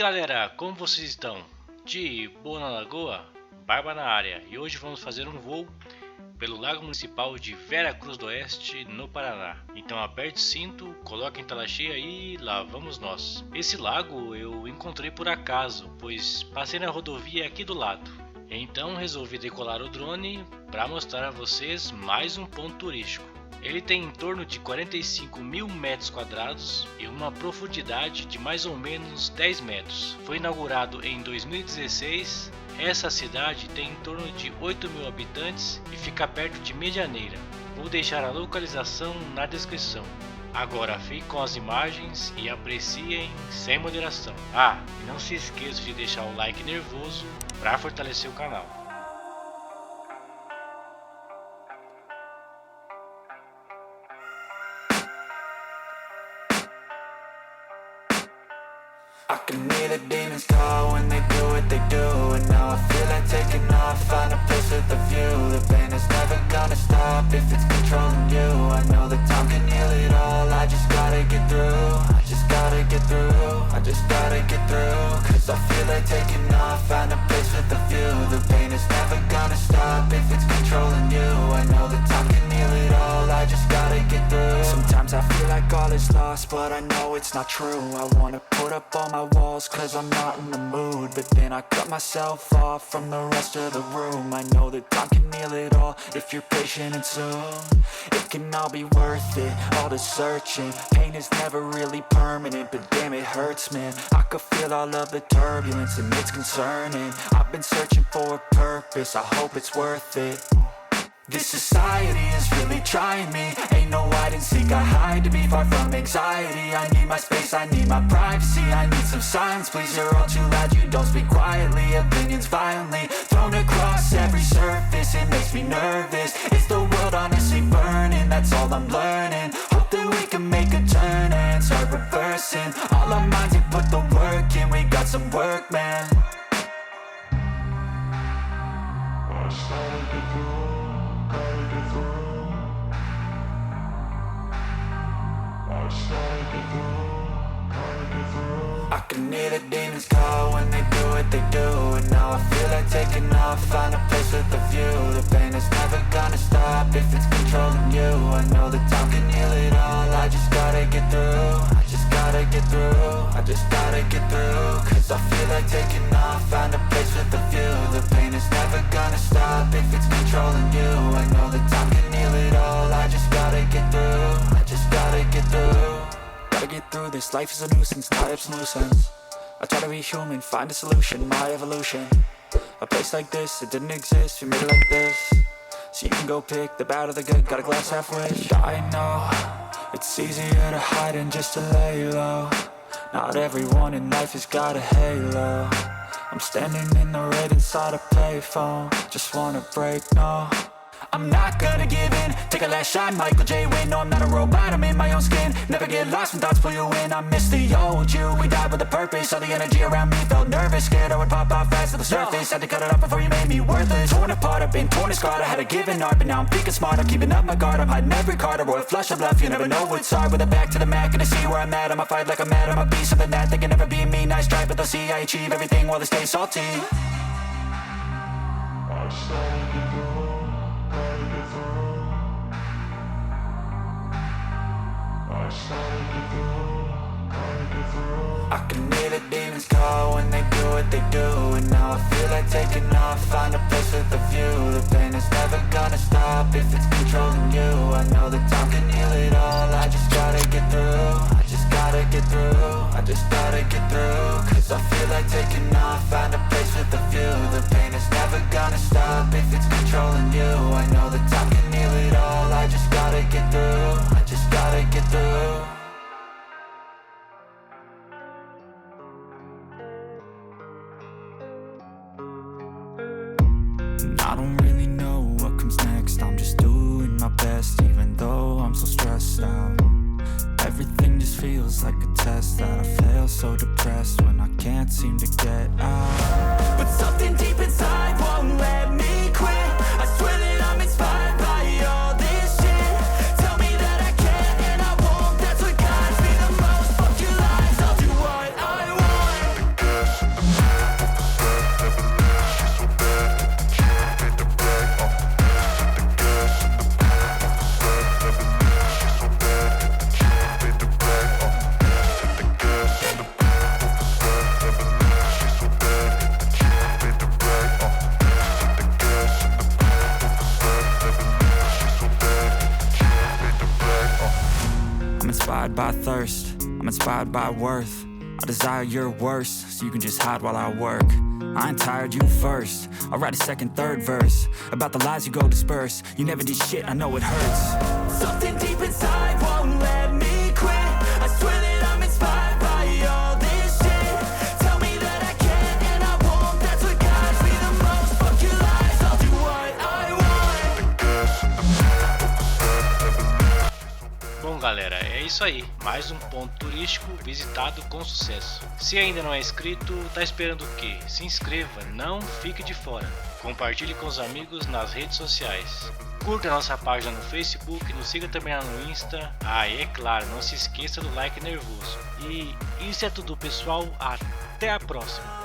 galera, como vocês estão? De boa na lagoa? Barba na área, e hoje vamos fazer um voo pelo Lago Municipal de Vera Cruz do Oeste, no Paraná. Então aperte o cinto, coloque em tela cheia e lá vamos nós. Esse lago eu encontrei por acaso, pois passei na rodovia aqui do lado. Então resolvi decolar o drone para mostrar a vocês mais um ponto turístico. Ele tem em torno de 45 mil metros quadrados e uma profundidade de mais ou menos 10 metros. Foi inaugurado em 2016. Essa cidade tem em torno de 8 mil habitantes e fica perto de Medianeira. Vou deixar a localização na descrição. Agora fiquem com as imagens e apreciem sem moderação. E não se esqueça de deixar o like nervoso para fortalecer o canal. I can hear the demons call when they do what they do. And now I feel like taking off, find a place with a view. The pain is never gonna stop if it's controlling you. I know that time can heal it all, I just gotta get through. I just gotta get through, I just gotta get through. Cause I feel like taking off, find a place with a view. The pain is never gonna stop if it's controlling you. I know that time can heal it all, I just gotta get through. Sometimes I feel like all is lost, but I know it's not true. I wanna put up all my walls cause I'm not in the mood, but then I cut myself off from the rest of the room. I know that time can heal it all if you're patient and soon it can all be worth it, all the searching. Pain is never really permanent, but damn it hurts, man. I could feel all of the turbulence and it's concerning. I've been searching for a purpose, I hope it's worth it. This society is really trying me. Ain't no hide and seek, I hide to be far from anxiety. I need my space, I need my privacy. I need some silence, please, you're all too loud. You don't speak quietly, opinions violently thrown across every surface. It makes me nervous, it's the world honestly burning. That's all I'm learning, hope that we can make a turn and start reversing. All our minds, we put the work in, we got some work, man. I can hear the demons call when they do what they do. And now I feel like taking off, find a place with a view. The pain is never gonna stop if it's controlling you. I know that time can heal it all, I just gotta get through. I just gotta get through, I just gotta get through. Cause I feel like taking off, find a place with a view. The pain is never gonna stop if it's controlling you. I know that time can heal it all, I just gotta get through. I just gotta get through. Gotta get through this, life is a nuisance, tie up some loose ends. I try to be human, find a solution, my evolution. A place like this, it didn't exist, we made it like this. So you can go pick the bad or the good, got a glass halfway. I know, it's easier to hide than just to lay low. Not everyone in life has got a halo. I'm standing in the red inside a payphone. Just wanna break, no, I'm not gonna give in. Take a last shot, Michael J. Win. No, I'm not a robot, I'm in my own skin. Never get lost when thoughts pull you in. I miss the old you, we died with a purpose. All the energy around me felt nervous, scared I would pop off fast to the surface. Had to cut it off before you made me worthless. Torn apart, I've been torn and scarred. I had a given art, but now I'm thinking smart. I'm keeping up my guard, I'm hiding every card. A royal flush of love, you never know what's hard. With a back to the mat, gonna see where I'm at. I'ma fight like I'm mad, I'ma be something that they can never be me. Nice try, but they'll see I achieve everything while they stay salty. I can hear the demons call when they do what they do. And now I feel like taking off, find a place with a view. The pain is never gonna stop if it's controlling you. I know that time can heal it all, I just gotta get through. I just gotta get through, I just gotta get through. Cause I feel like taking off, find a place with a view. The pain is never gonna stop if it's controlling you. I know that time can heal it all, I just gotta get through. I just gotta get through. I don't really know what comes next. I'm just doing my best, even though I'm so stressed out. Everything just feels like a test that I fail, so depressed when I can't seem to get inspired by thirst, I'm inspired by worth. I desire your worst, so you can just hide while I work. I ain't tired, you first. I'll write a second, third verse about the lies you go disperse. You never did shit, I know it hurts. Something deep inside won't let me quit. I swear that I'm inspired by all this shit. Tell me that I can and I won't. That's what guides me the most. Fuck your lies, I'll do what I want. Bom galera, é isso aí, mais um ponto turístico visitado com sucesso. Se ainda não é inscrito, tá esperando o quê? Se inscreva, não fique de fora. Compartilhe com os amigos nas redes sociais. Curta a nossa página no Facebook, nos siga também lá no Insta. E é claro, não se esqueça do like nervoso. E isso é tudo pessoal, até a próxima.